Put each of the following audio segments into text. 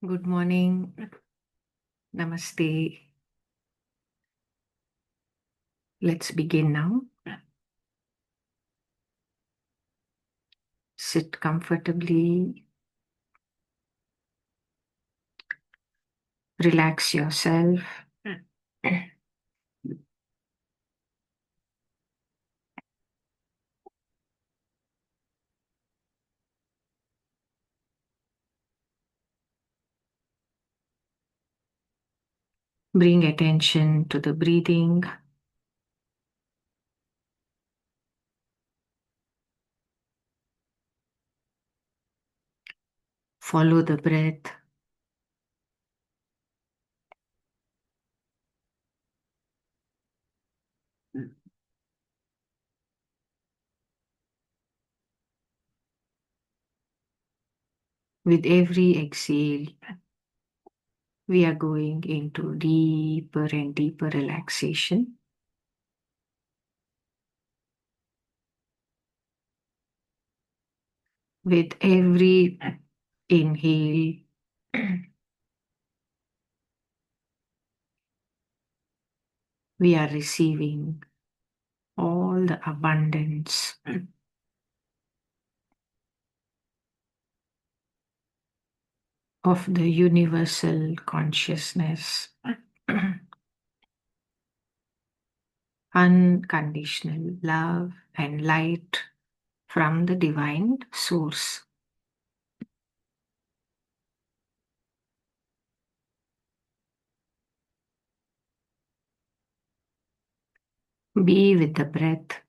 Good morning. Namaste. Let's begin now. Sit comfortably. Relax yourself. Bring attention to the breathing. Follow the breath. With every exhale, we are going into deeper and deeper relaxation. With every inhale, we are receiving all the abundance of the universal consciousness, unconditional love and light from the divine source. Be with the breath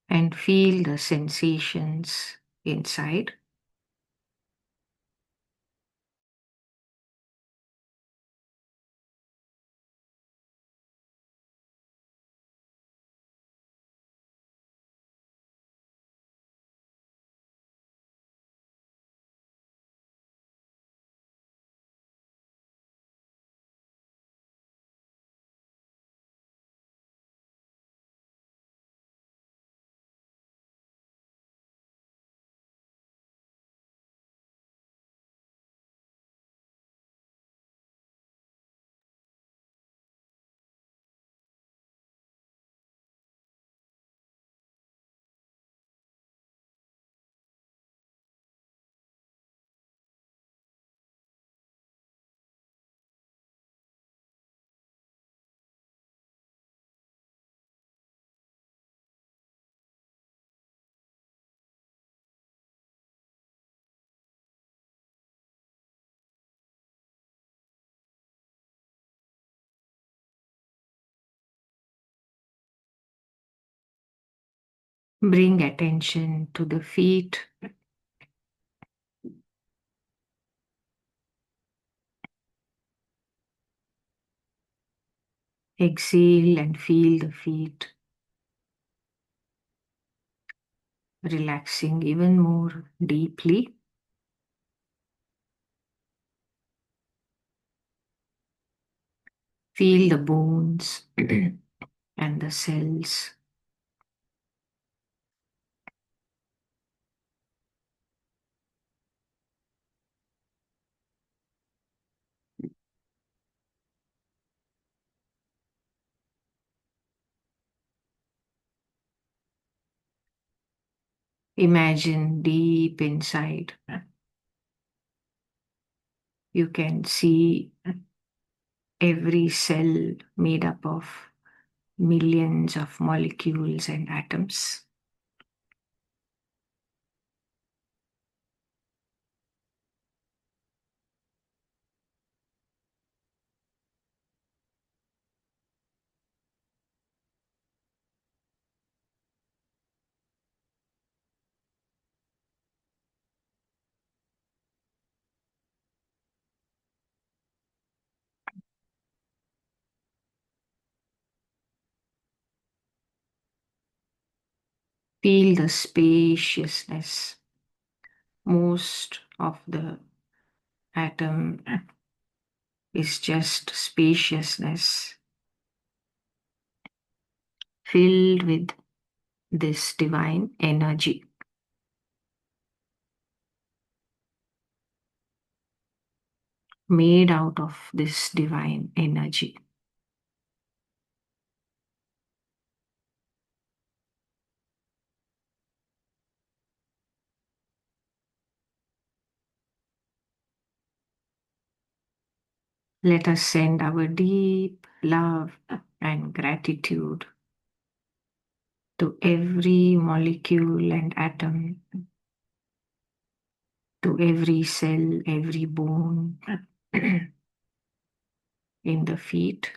and feel the sensations inside. Bring attention to the feet. Exhale and feel the feet relaxing even more deeply. Feel the bones and the cells. Imagine deep inside. You can see every cell made up of millions of molecules and atoms. Feel the spaciousness. Most of the atom is just spaciousness filled with this divine energy. made out of this divine energy. Let us send our deep love and gratitude to every molecule and atom, to every cell, every bone in the feet.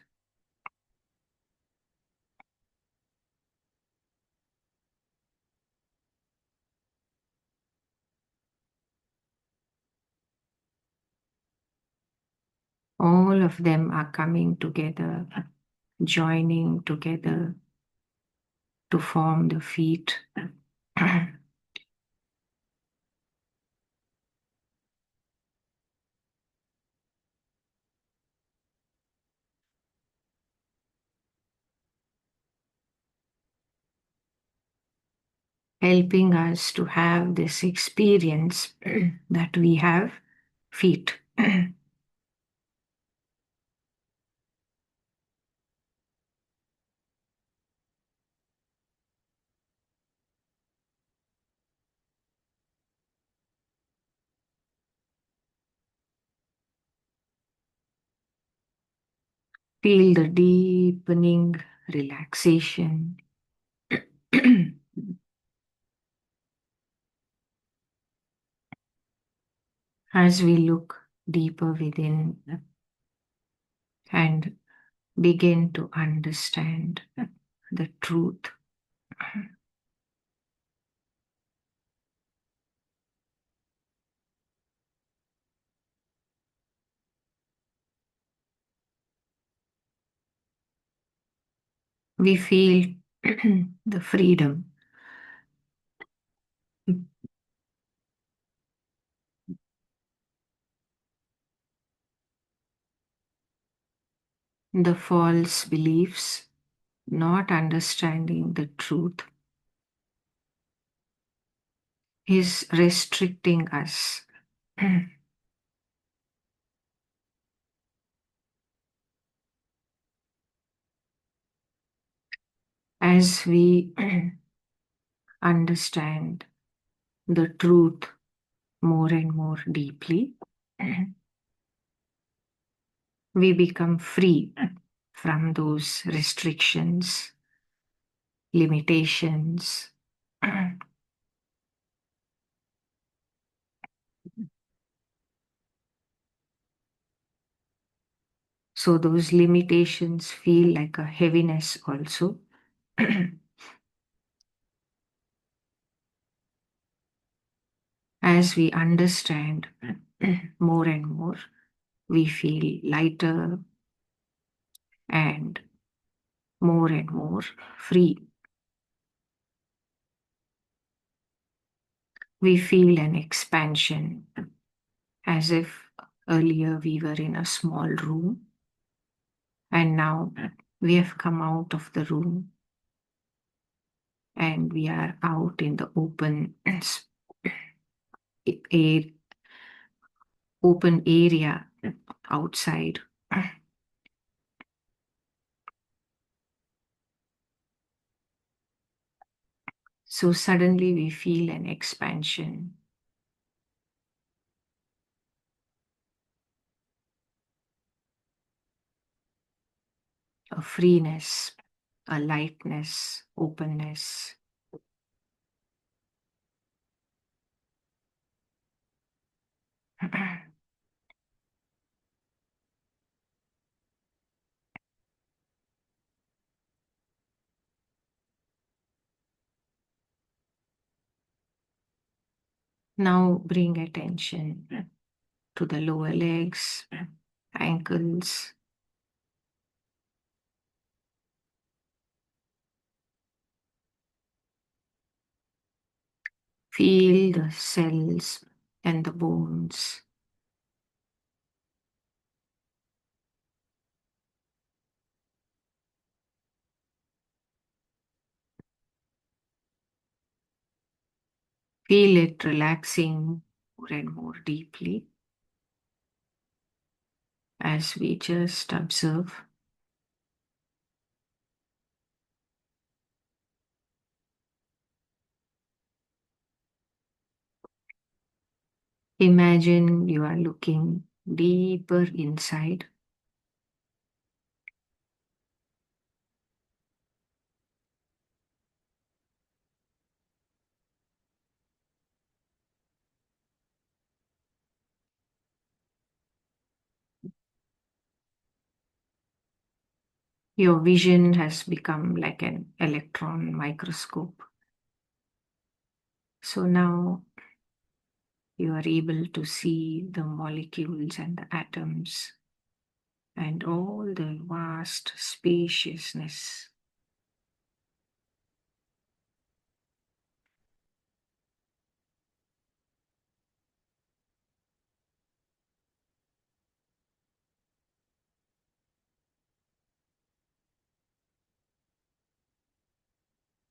All of them are coming together, joining together to form the feet. Helping us to have this experience that we have feet. Feel the deepening relaxation. As we look deeper within and begin to understand the truth. We feel the freedom. The false beliefs, not understanding the truth, is restricting us. As we understand the truth more and more deeply, we become free from those restrictions, limitations. So those limitations feel like a heaviness also. As we understand more and more, we feel lighter and more free. We feel an expansion as if earlier we were in a small room and now we have come out of the room and we are out in the air, open area outside. So suddenly we feel an expansion, a freeness, a lightness, openness. Now bring attention to the lower legs, ankles. Feel the cells and the bones. Feel it relaxing more and more deeply. as we just observe. Imagine you are looking deeper inside. Your vision has become like an electron microscope. So now you are able to see the molecules and the atoms and all the vast spaciousness.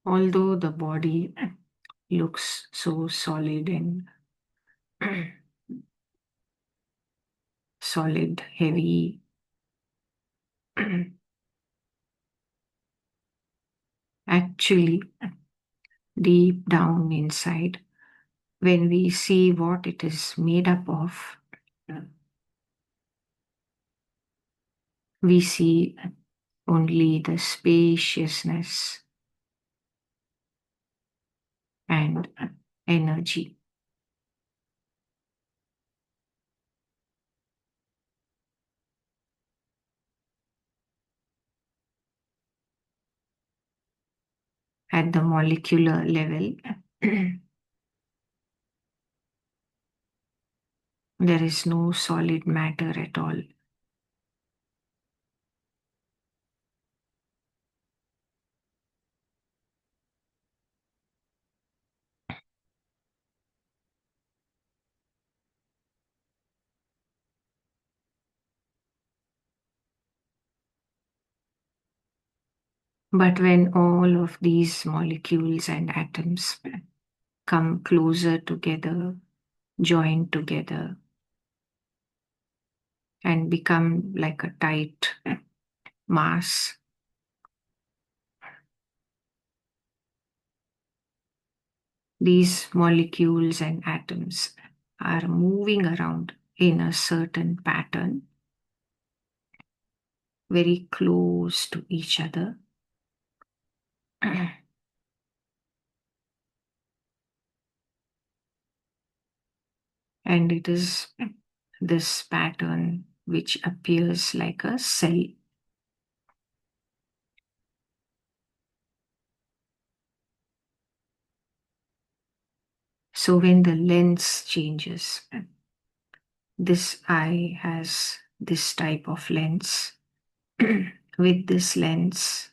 Although the body looks so solid and solid, heavy, actually, deep down inside, when we see what it is made up of, we see only the spaciousness and energy. At the molecular level, there is no solid matter at all. But when all of these molecules and atoms come closer together, join together, and become like a tight mass, these molecules and atoms are moving around in a certain pattern, very close to each other. And it is this pattern which appears like a cell. So when the lens changes, this eye has this type of lens. With this lens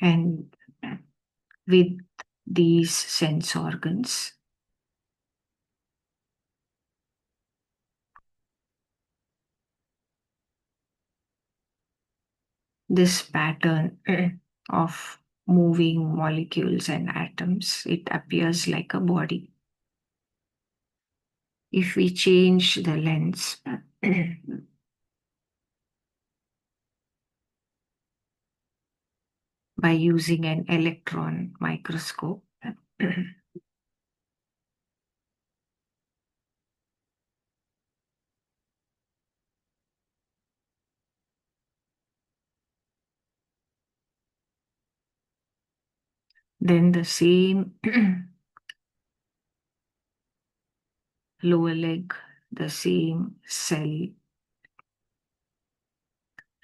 and with these sense organs, this pattern of moving molecules and atoms, it appears like a body. If we change the lens, by using an electron microscope, then the same lower leg, the same cell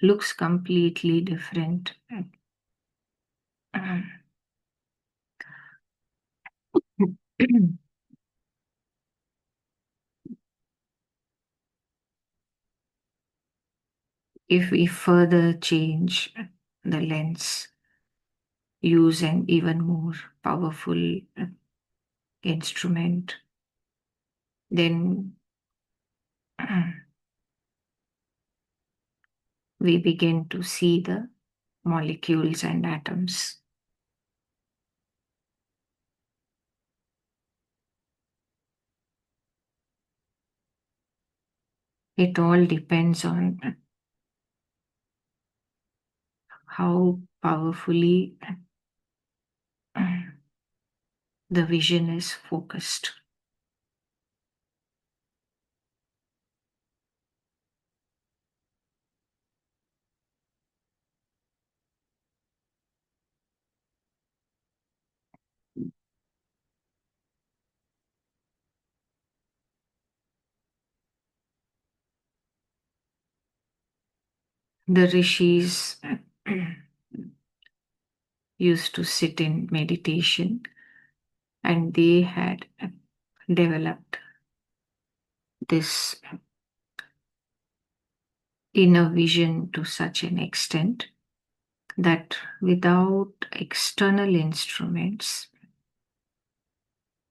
looks completely different. If we further change the lens, use an even more powerful instrument, then we begin to see the molecules and atoms. It all depends on how powerfully the vision is focused. The rishis used to sit in meditation, and they had developed this inner vision to such an extent that without external instruments,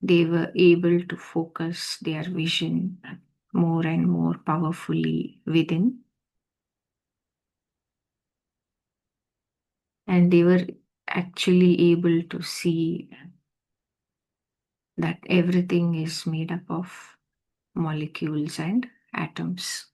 they were able to focus their vision more and more powerfully within, and they were actually able to see that everything is made up of molecules and atoms.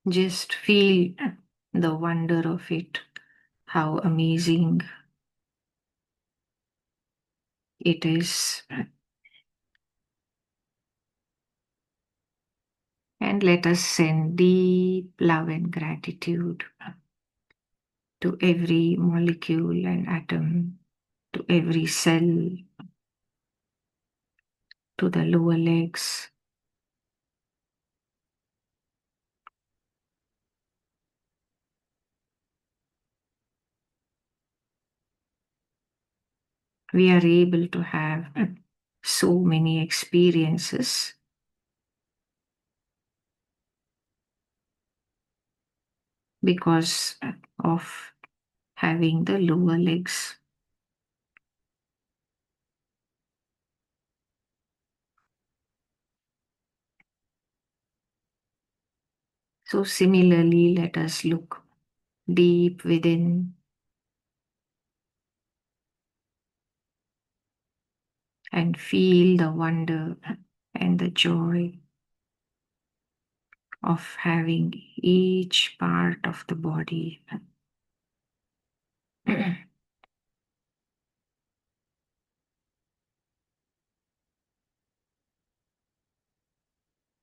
Just feel the wonder of it, how amazing it is. And let us send deep love and gratitude to every molecule and atom, to every cell, to the lower legs. We are able to have so many experiences because of having the lower legs. So, similarly, let us look deep within and feel the wonder and the joy of having each part of the body.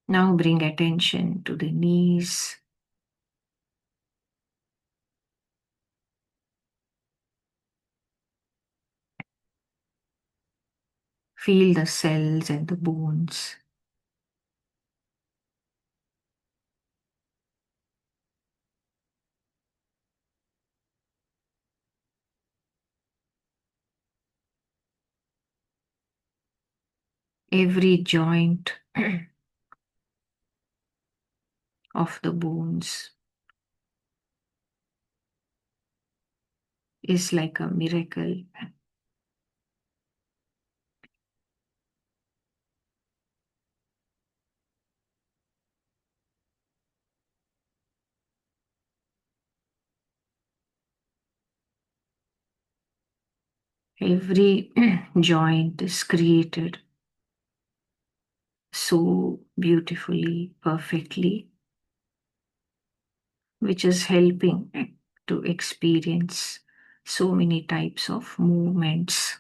Now bring attention to the knees. Feel the cells and the bones. Every joint of the bones is like a miracle. Every joint is created so beautifully, perfectly, which is helping to experience so many types of movements.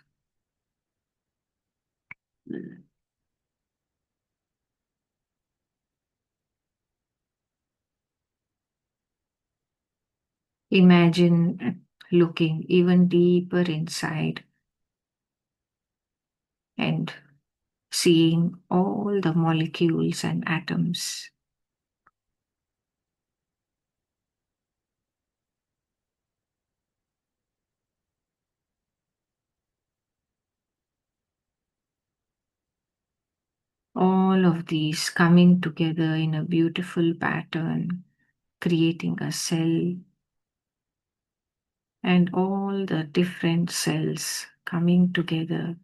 Imagine looking even deeper inside and seeing all the molecules and atoms. All of these coming together in a beautiful pattern, creating a cell, and all the different cells coming together,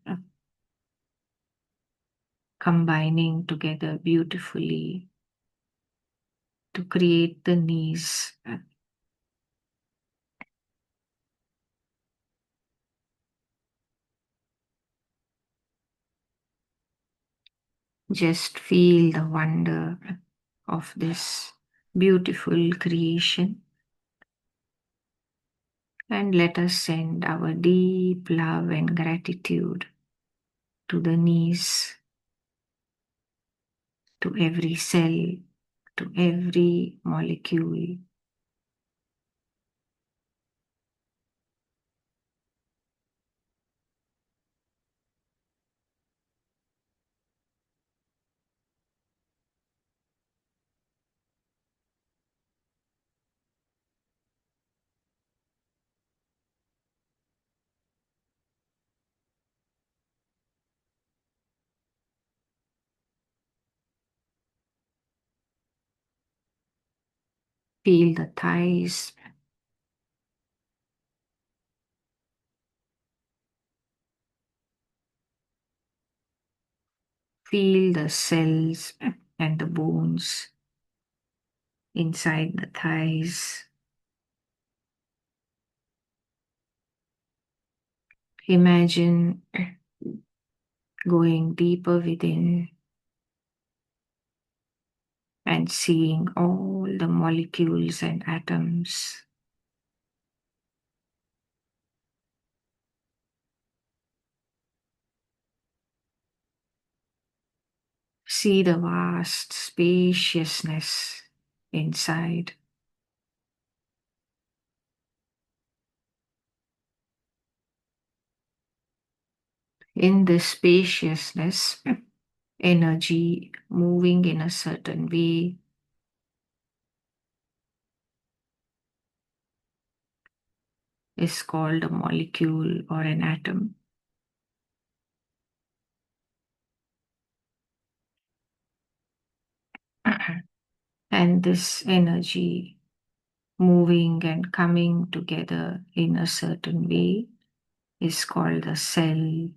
combining together beautifully to create the knees. Just feel the wonder of this beautiful creation, and let us send our deep love and gratitude to the knees, to every cell, to every molecule. Feel the thighs, feel the cells and the bones inside the thighs. Imagine going deeper within and seeing all the molecules and atoms. See the vast spaciousness inside. In this spaciousness, energy moving in a certain way is called a molecule or an atom. And this energy moving and coming together in a certain way is called the cell.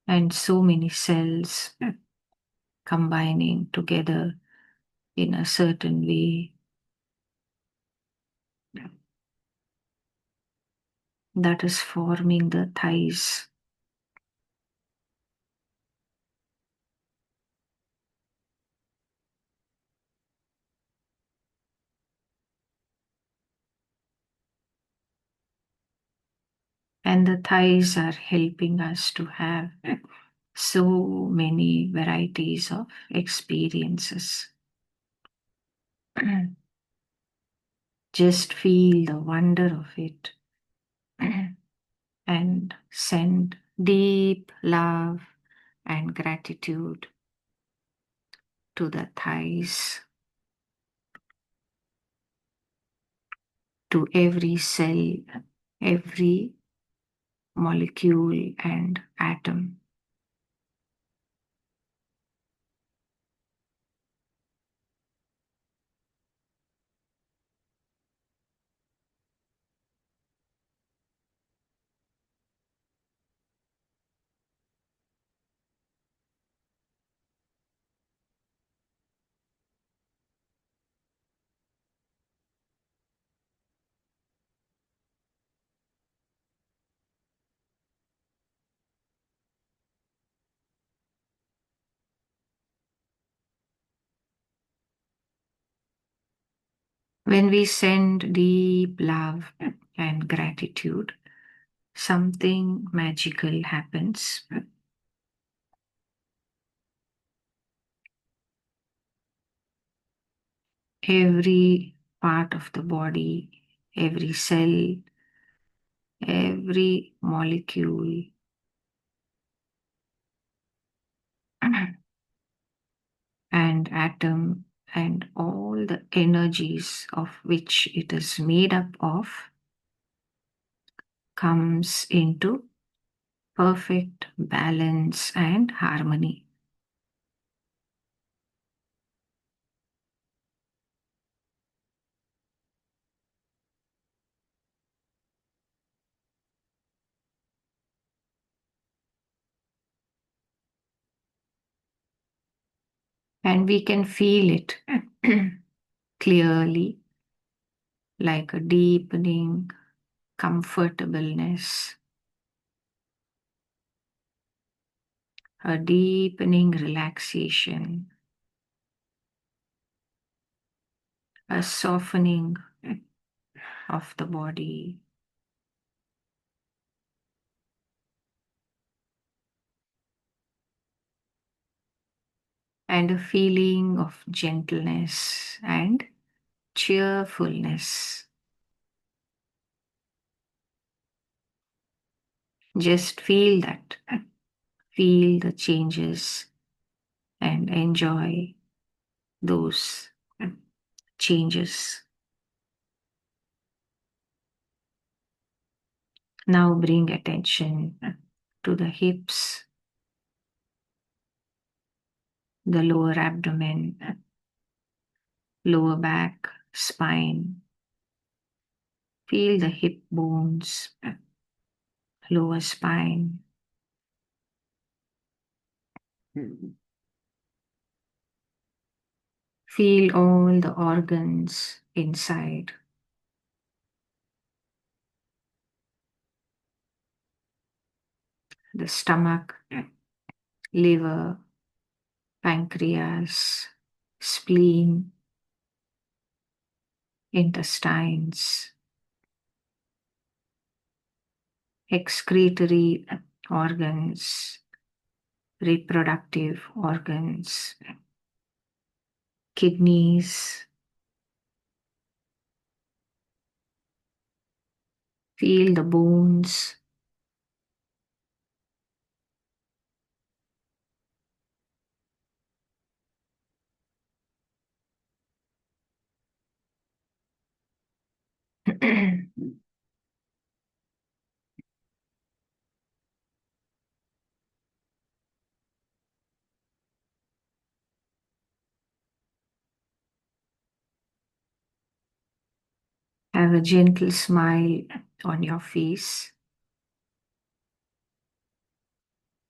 And so many cells combining together in a certain way that is forming the thighs. And the thighs are helping us to have so many varieties of experiences. Just feel the wonder of it and send deep love and gratitude to the thighs, to every cell, every molecule and atom. When we send deep love and gratitude, something magical happens. Every part of the body, every cell, every molecule and atom and all the energies of which it is made up of comes into perfect balance and harmony. And we can feel it clearly, like a deepening comfortableness, a deepening relaxation, a softening of the body. And a feeling of gentleness and cheerfulness. Just feel that. Feel the changes and enjoy those changes. Now bring attention to the hips, the lower abdomen, lower back, spine. Feel the hip bones, lower spine. Feel all the organs inside. The stomach, liver, pancreas, spleen, intestines, excretory organs, reproductive organs, kidneys. Feel the bones. Have a gentle smile on your face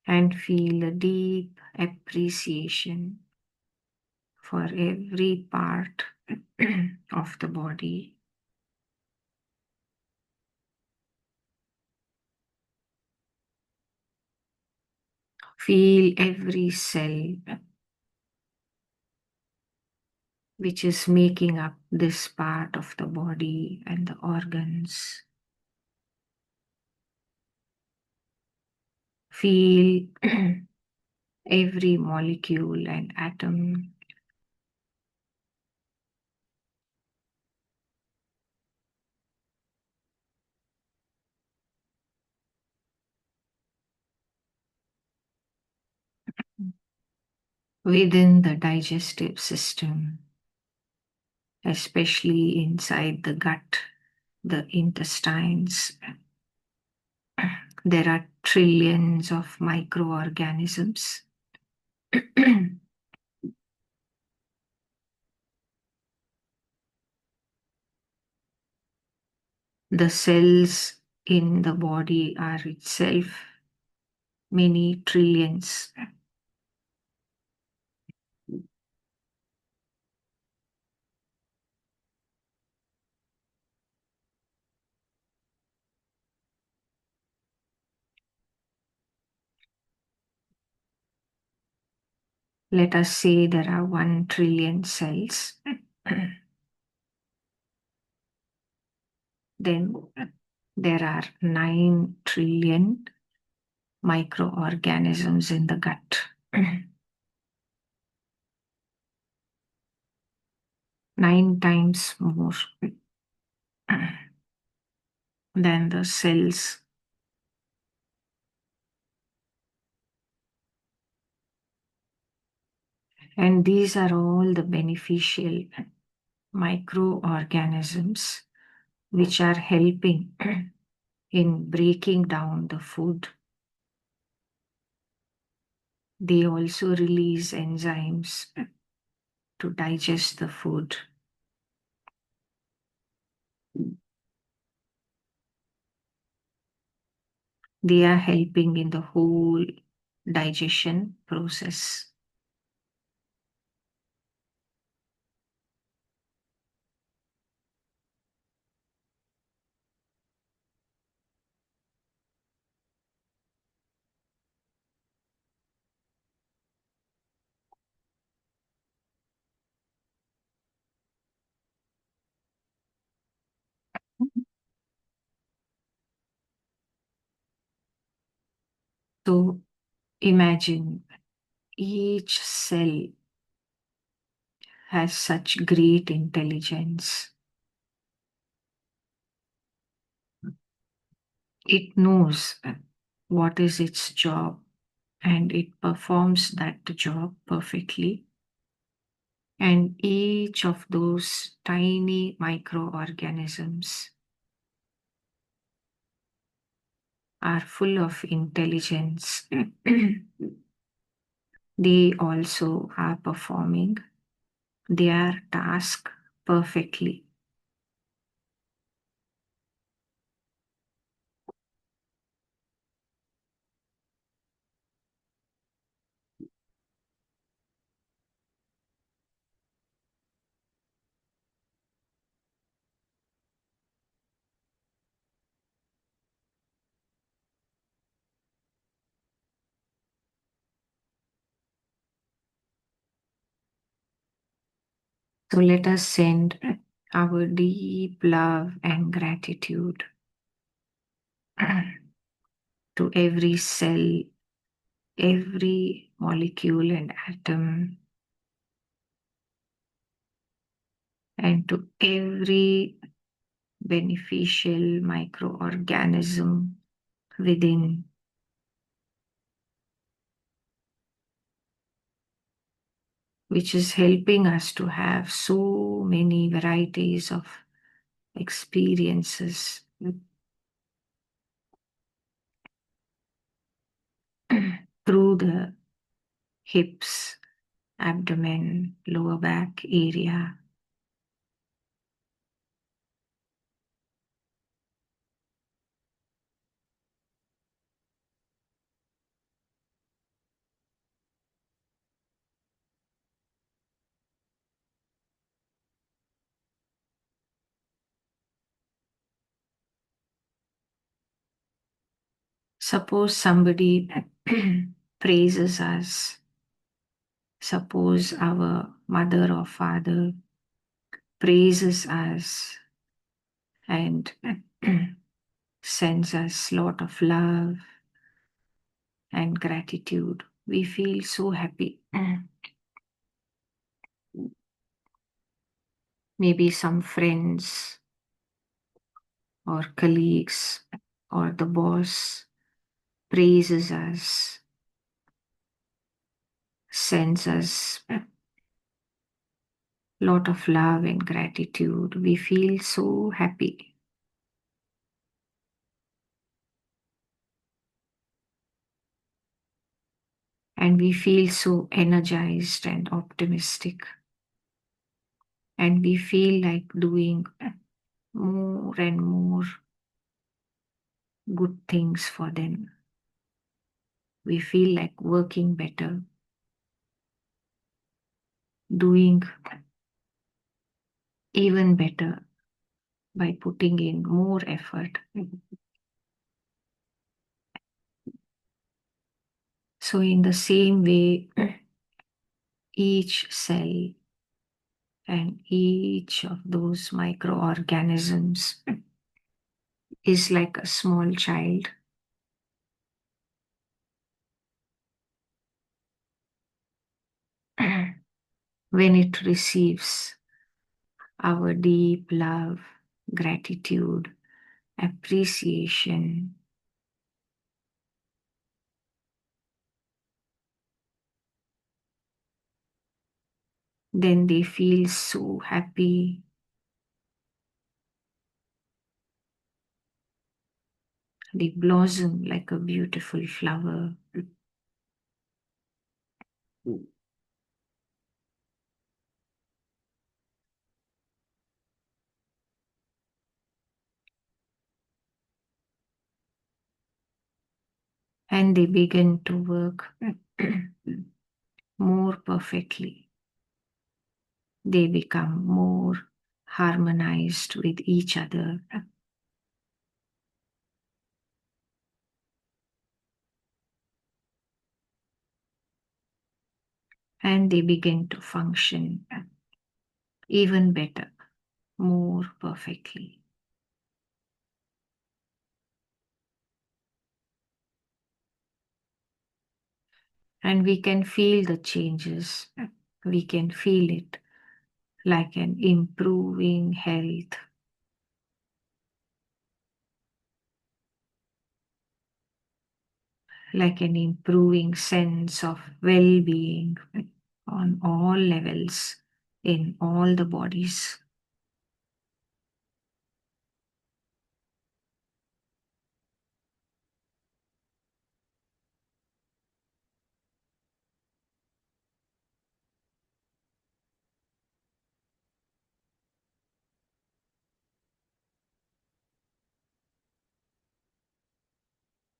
and feel a deep appreciation for every part of the body. Feel every cell which is making up this part of the body and the organs. Feel every molecule and atom. Within the digestive system, especially inside the gut, the intestines, there are trillions of microorganisms. The cells in the body are itself many trillions. Let us say there are 1 trillion cells. Then there are 9 trillion microorganisms in the gut. 9 times more than the cells. And these are all the beneficial microorganisms which are helping in breaking down the food. They also release enzymes to digest the food. They are helping in the whole digestion process. So imagine each cell has such great intelligence. It knows what is its job and it performs that job perfectly. And each of those tiny microorganisms are full of intelligence. They also are performing their task perfectly. So let us send our deep love and gratitude to every cell, every molecule and atom, and to every beneficial microorganism within. Which is helping us to have so many varieties of experiences through the hips, abdomen, lower back area. Suppose somebody praises us. Suppose our mother or father praises us and sends us a lot of love and gratitude. We feel so happy. Maybe some friends or colleagues or the boss praises us, sends us a lot of love and gratitude. We feel so happy. And we feel so energized and optimistic. And we feel like doing more and more good things for them. We feel like working better, doing even better by putting in more effort. So, in the same way, each cell and each of those microorganisms is like a small child. When it receives our deep love, gratitude, appreciation, then they feel so happy. They blossom like a beautiful flower. And they begin to work more perfectly. They become more harmonized with each other. And they begin to function even better, more perfectly. And we can feel the changes. We can feel it like an improving health, like an improving sense of well being on all levels in all the bodies.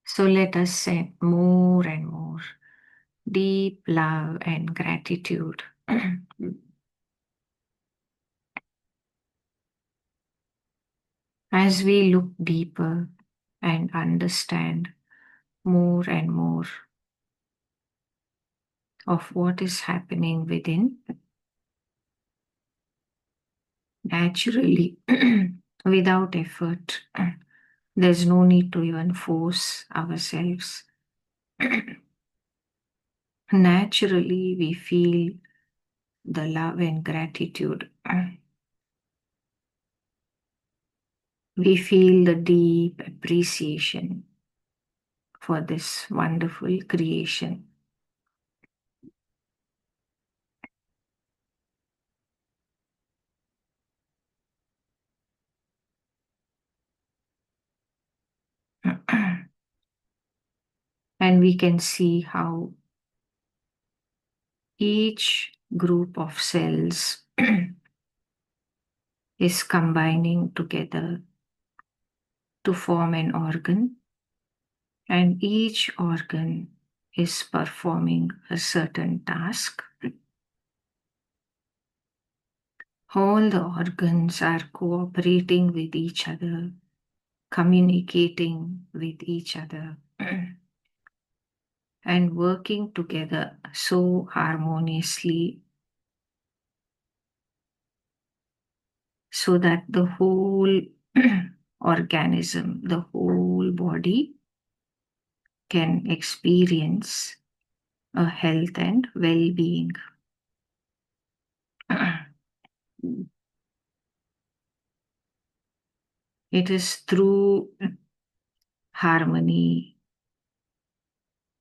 So let us send more and more deep love and gratitude. As we look deeper and understand more and more of what is happening within, naturally, without effort, there's no need to even force ourselves. Naturally, we feel the love and gratitude. We feel the deep appreciation for this wonderful creation. And we can see how each group of cells is combining together to form an organ, and each organ is performing a certain task. All the organs are cooperating with each other, communicating with each other, and working together so harmoniously so that the whole organism, the whole body can experience a health and well being. It is through harmony,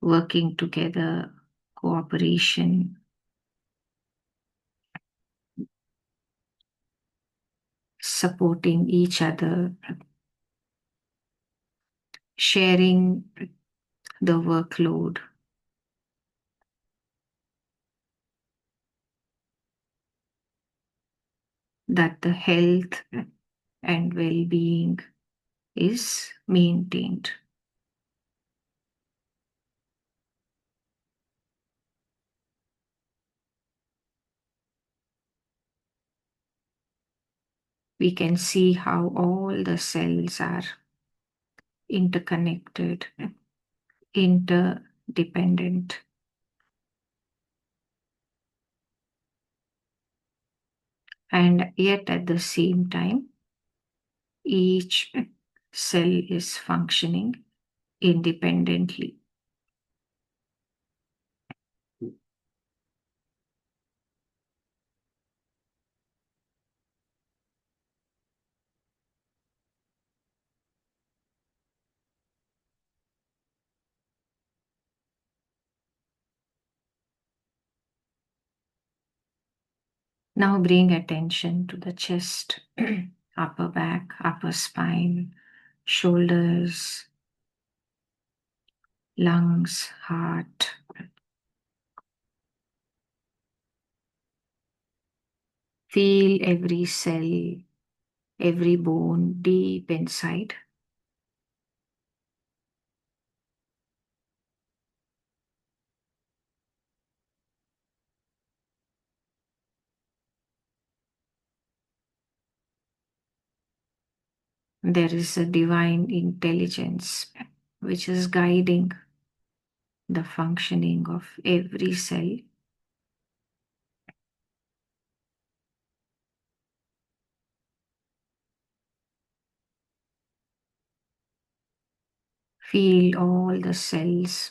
working together, cooperation, supporting each other, sharing the workload, that the health and well being is maintained. We can see how all the cells are interconnected, interdependent, and yet at the same time, each cell is functioning independently. Now bring attention to the chest, upper back, upper spine, shoulders, lungs, heart. Feel every cell, every bone deep inside. There is a divine intelligence which is guiding the functioning of every cell. Feel all the cells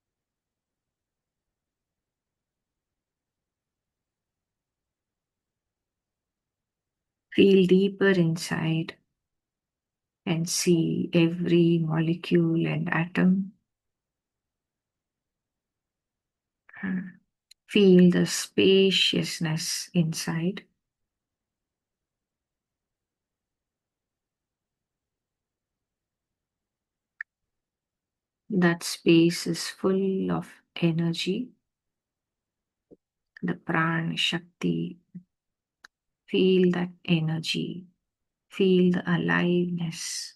Feel deeper inside and see every molecule and atom. Feel the spaciousness inside. That space is full of energy, the prana shakti. Feel that energy. Feel the aliveness.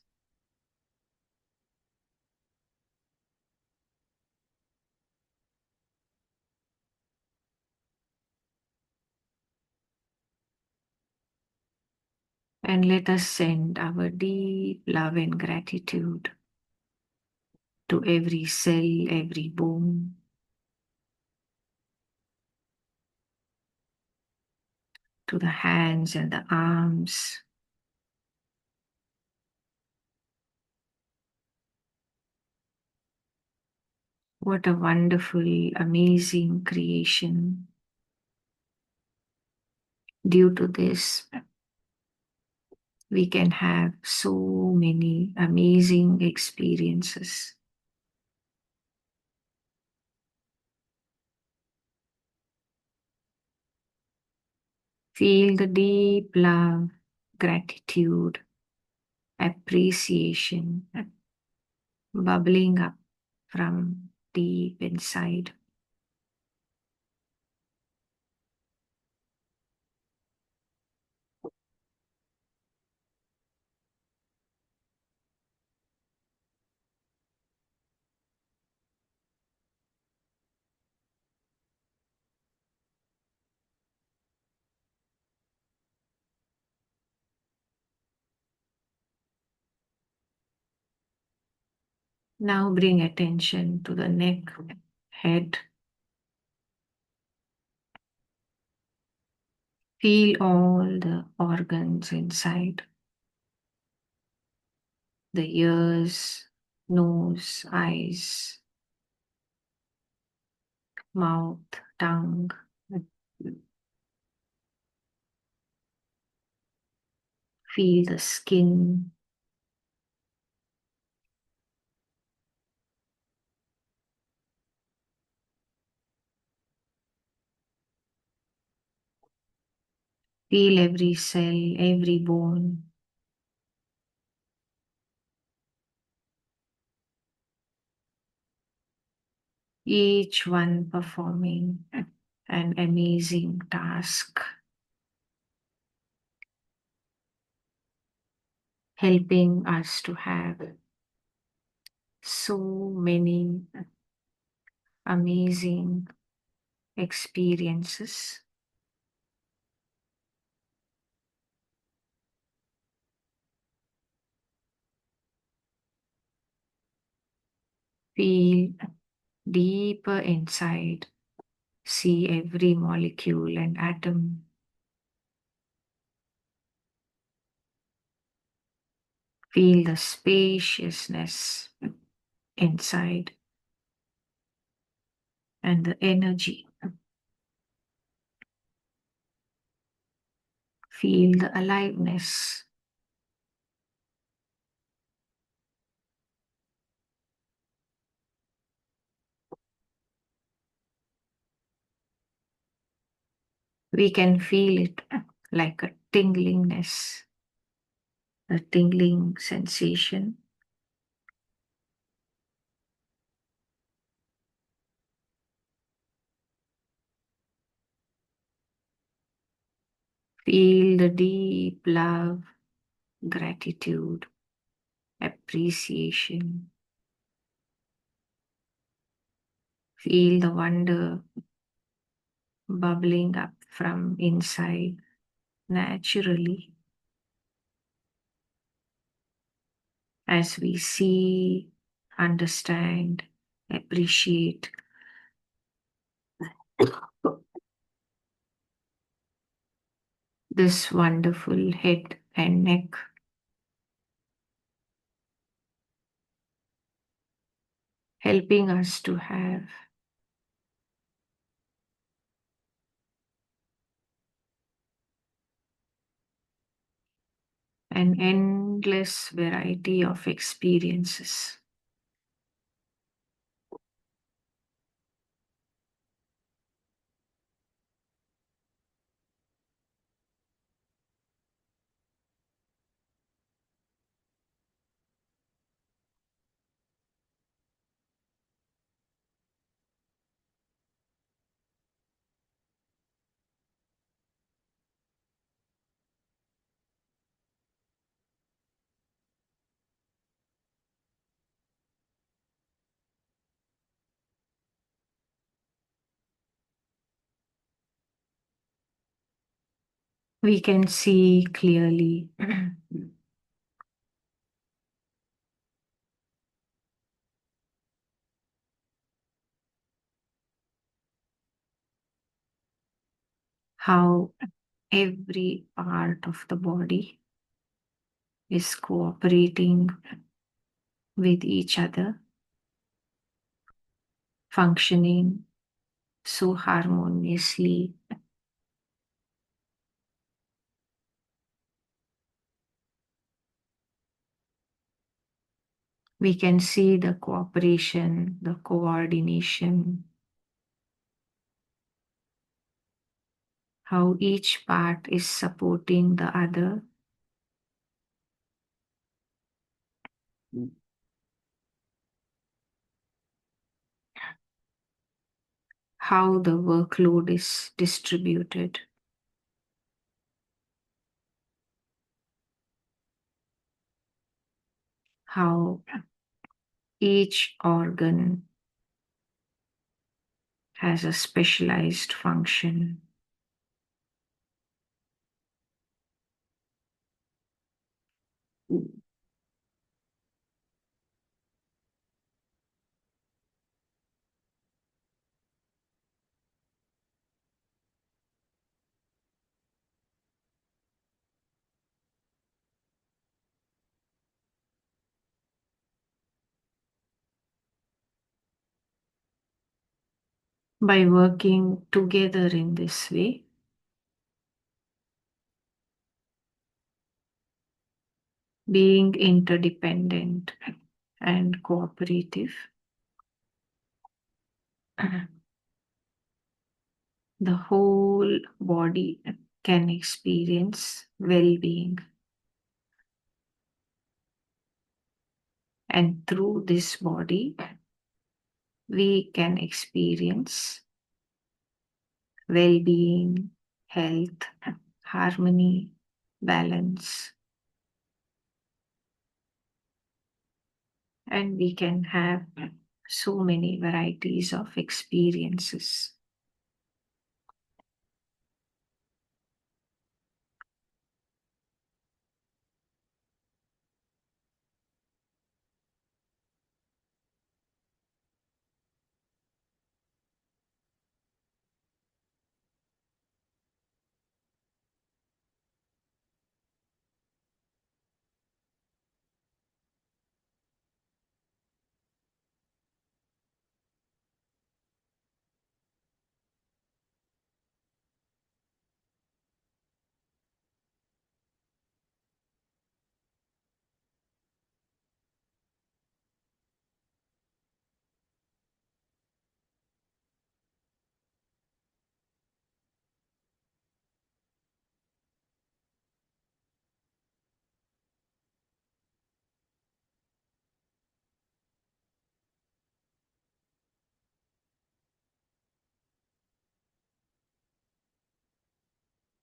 And let us send our deep love and gratitude to every cell, every bone, to the hands and the arms. What a wonderful, amazing creation. Due to this, we can have so many amazing experiences. Feel the deep love, gratitude, appreciation bubbling up from deep inside. Now bring attention to the neck, head. Feel all the organs inside the ears, nose, eyes, mouth, tongue. Feel the skin. Feel every cell, every bone. Each one performing an amazing task, helping us to have so many amazing experiences. Feel deeper inside, see every molecule and atom. Feel the spaciousness inside and the energy. Feel the aliveness. We can feel it like a tinglingness, a tingling sensation. Feel the deep love, gratitude, appreciation. Feel the wonder bubbling up from inside naturally as we see, understand, appreciate this wonderful head and neck, helping us to have an endless variety of experiences. We can see clearly how every part of the body is cooperating with each other, functioning so harmoniously. We can see the cooperation, the coordination, how each part is supporting the other. How the workload is distributed, how each organ has a specialized function. By working together in this way, being interdependent and cooperative, the whole body can experience well being. And through this body, we can experience well being, health, harmony, balance, and we can have so many varieties of experiences.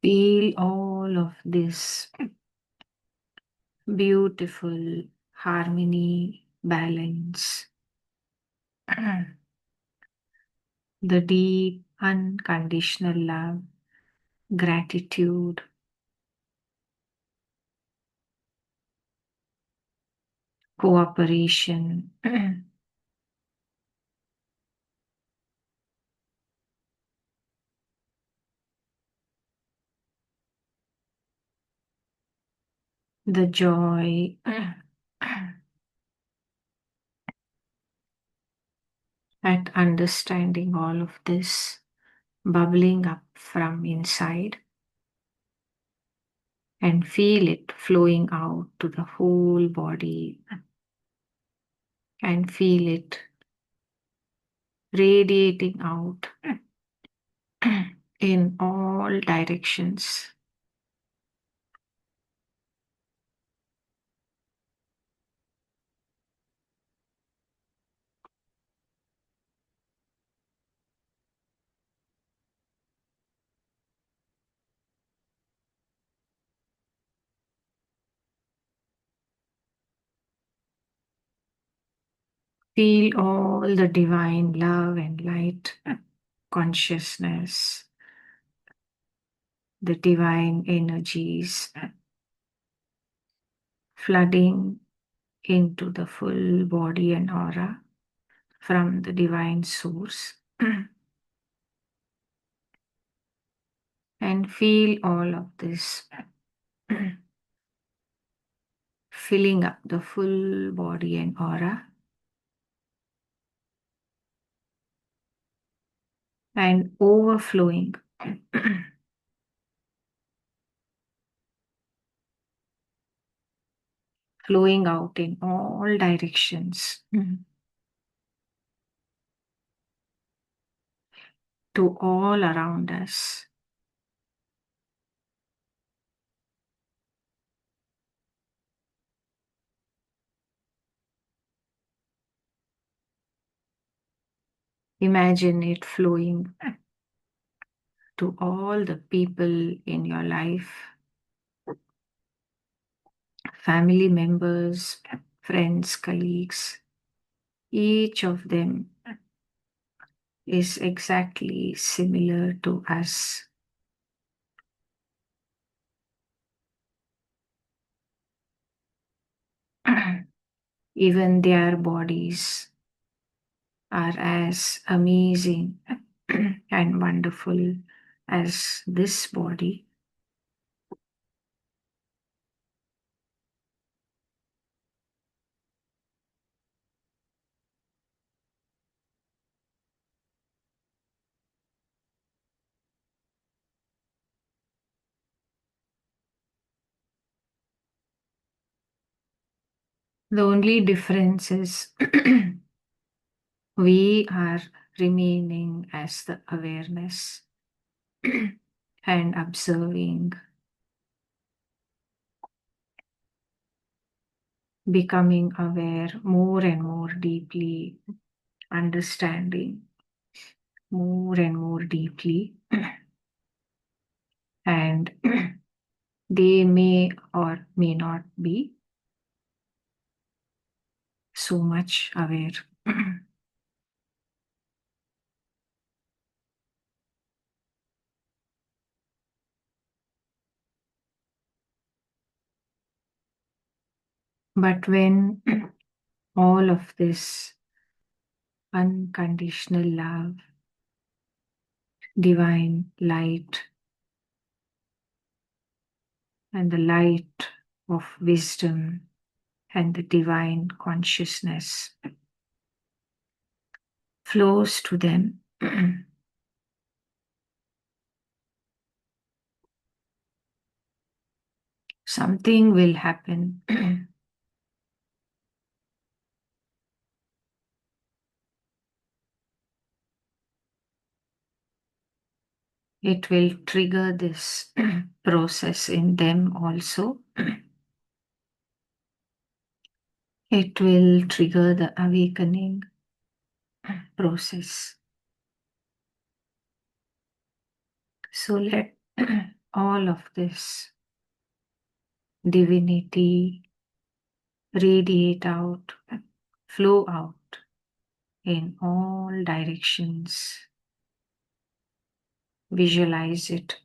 Feel all of this beautiful harmony, balance, the deep unconditional love, gratitude, cooperation, the joy, at understanding all of this bubbling up from inside and feel it flowing out to the whole body and feel it radiating out in all directions. Feel all the divine love and light consciousness, the divine energies flooding into the full body and aura from the divine source. And feel all of this filling up the full body and aura and overflowing flowing out in all directions to all around us. Imagine it flowing to all the people in your life, family members, friends, colleagues. Each of them is exactly similar to us. Even their bodies are as amazing and wonderful as this body. The only difference is we are remaining as the awareness and observing, becoming aware more and more deeply, understanding more and more deeply. And they may or may not be so much aware. But when all of this unconditional love, divine light, and the light of wisdom and the divine consciousness flows to them, something will happen. It will trigger this process in them also. It will trigger the awakening process. So let all of this divinity radiate out, flow out in all directions. Visualize it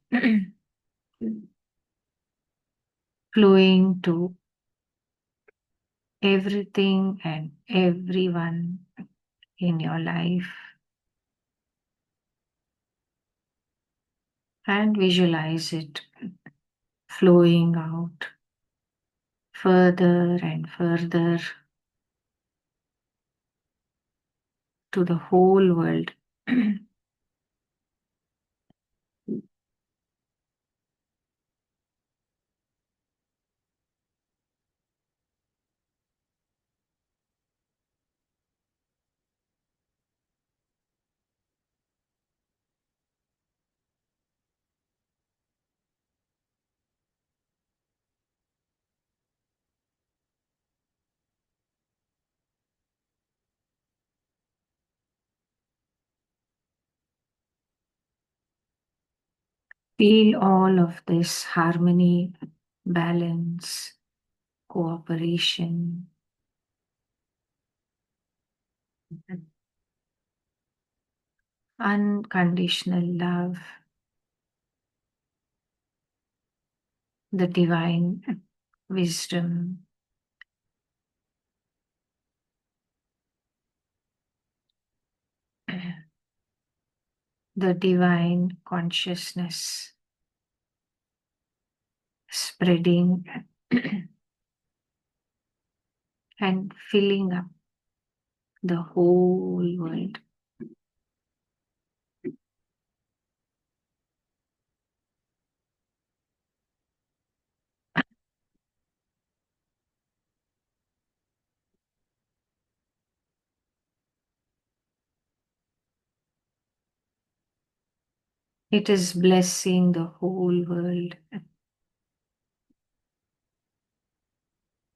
flowing to everything and everyone in your life. And visualize it flowing out further and further to the whole world. Feel all of this harmony, balance, cooperation, unconditional love, the divine wisdom, the divine consciousness spreading and filling up the whole world. It is blessing the whole world,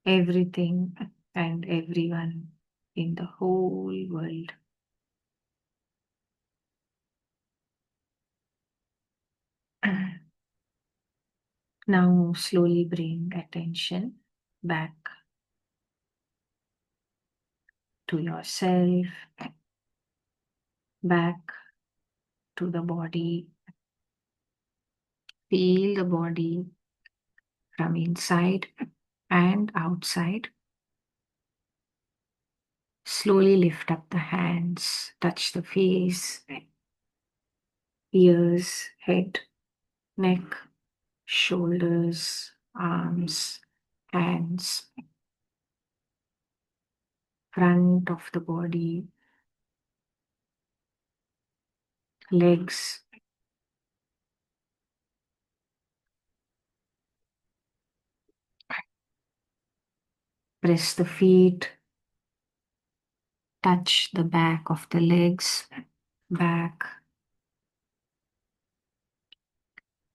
everything and everyone in the whole world. Now slowly bring attention back to yourself, back to the body. Feel the body from inside and outside. Slowly lift up the hands, touch the face, ears, head, neck, shoulders, arms, hands, front of the body, legs, press the feet, touch the back of the legs, back.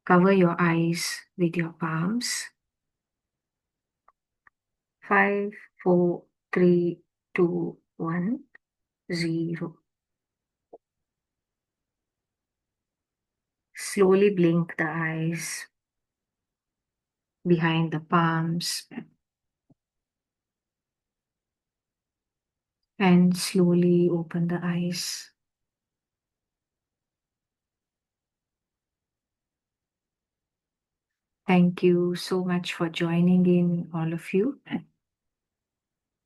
Cover your eyes with your palms. 5, 4, 3, 2, 1, 0. Slowly blink the eyes behind the palms and slowly open the eyes. Thank you so much for joining in, all of you.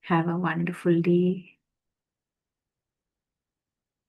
Have a wonderful day.